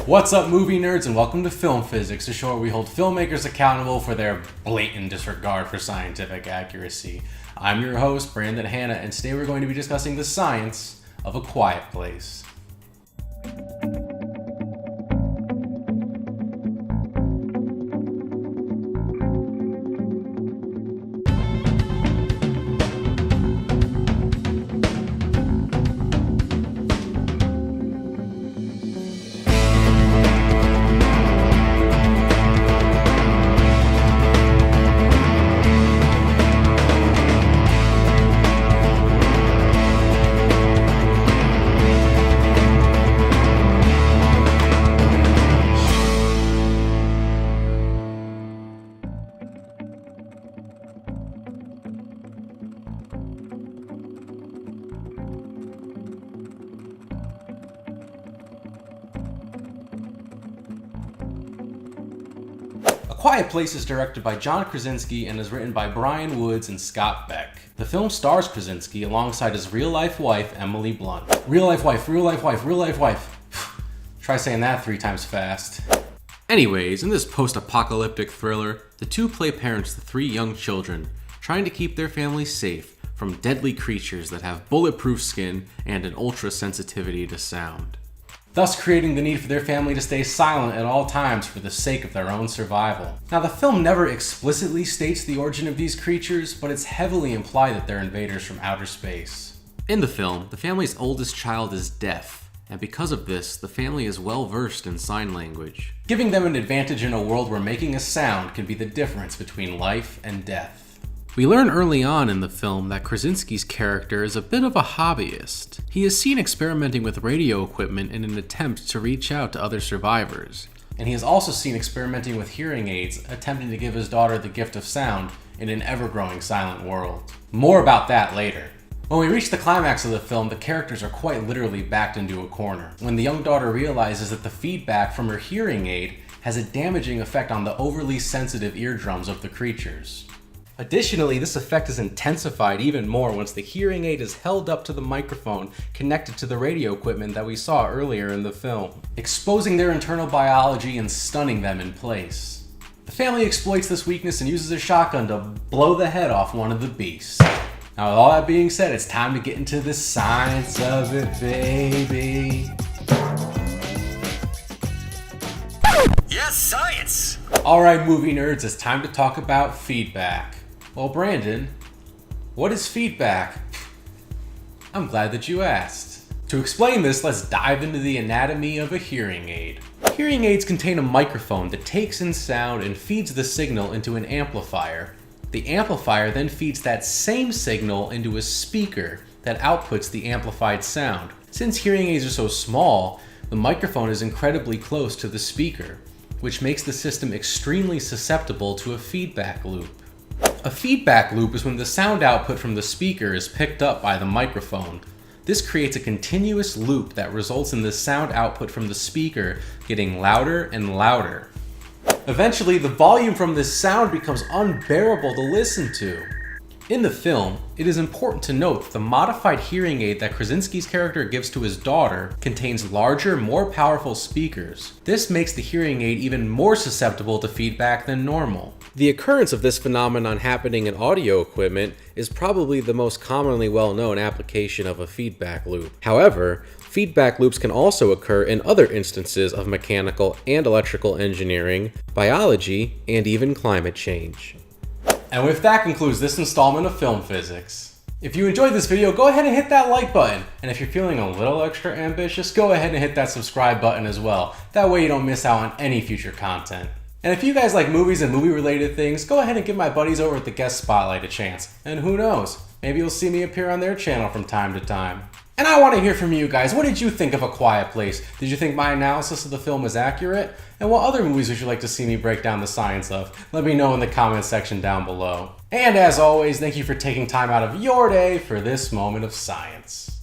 What's up, movie nerds, and welcome to Film Physics, a show where we hold filmmakers accountable for their blatant disregard for scientific accuracy. I'm your host, Brandon Hanna, and today we're going to be discussing the science of A Quiet Place. A Quiet Place is directed by John Krasinski and is written by Brian Woods and Scott Beck. The film stars Krasinski alongside his real-life wife, Emily Blunt. Real-life wife, real-life wife, real-life wife. Try saying that 3 times fast. Anyways, in this post-apocalyptic thriller, the two play parents to 3 young children, trying to keep their family safe from deadly creatures that have bulletproof skin and an ultra-sensitivity to sound, thus creating the need for their family to stay silent at all times for the sake of their own survival. Now, the film never explicitly states the origin of these creatures, but it's heavily implied that they're invaders from outer space. In the film, the family's oldest child is deaf, and because of this, the family is well versed in sign language, giving them an advantage in a world where making a sound can be the difference between life and death. We learn early on in the film that Krasinski's character is a bit of a hobbyist. He is seen experimenting with radio equipment in an attempt to reach out to other survivors. And he is also seen experimenting with hearing aids, attempting to give his daughter the gift of sound in an ever-growing silent world. More about that later. When we reach the climax of the film, the characters are quite literally backed into a corner, when the young daughter realizes that the feedback from her hearing aid has a damaging effect on the overly sensitive eardrums of the creatures. Additionally, this effect is intensified even more once the hearing aid is held up to the microphone connected to the radio equipment that we saw earlier in the film, exposing their internal biology and stunning them in place. The family exploits this weakness and uses a shotgun to blow the head off one of the beasts. Now, with all that being said, it's time to get into the science of it, baby. Yes, science! Alright, movie nerds, it's time to talk about feedback. Well, Brandon, what is feedback? I'm glad that you asked. To explain this, let's dive into the anatomy of a hearing aid. Hearing aids contain a microphone that takes in sound and feeds the signal into an amplifier. The amplifier then feeds that same signal into a speaker that outputs the amplified sound. Since hearing aids are so small, the microphone is incredibly close to the speaker, which makes the system extremely susceptible to a feedback loop. A feedback loop is when the sound output from the speaker is picked up by the microphone. This creates a continuous loop that results in the sound output from the speaker getting louder and louder. Eventually, the volume from this sound becomes unbearable to listen to. In the film, it is important to note that the modified hearing aid that Krasinski's character gives to his daughter contains larger, more powerful speakers. This makes the hearing aid even more susceptible to feedback than normal. The occurrence of this phenomenon happening in audio equipment is probably the most commonly well-known application of a feedback loop. However, feedback loops can also occur in other instances of mechanical and electrical engineering, biology, and even climate change. And with that concludes this installment of Film Physics. If you enjoyed this video, go ahead and hit that like button. And if you're feeling a little extra ambitious, go ahead and hit that subscribe button as well. That way you don't miss out on any future content. And if you guys like movies and movie-related things, go ahead and give my buddies over at the Guest Spotlight a chance. And who knows, maybe you'll see me appear on their channel from time to time. And I want to hear from you guys. What did you think of A Quiet Place? Did you think my analysis of the film was accurate? And what other movies would you like to see me break down the science of? Let me know in the comments section down below. And as always, thank you for taking time out of your day for this moment of science.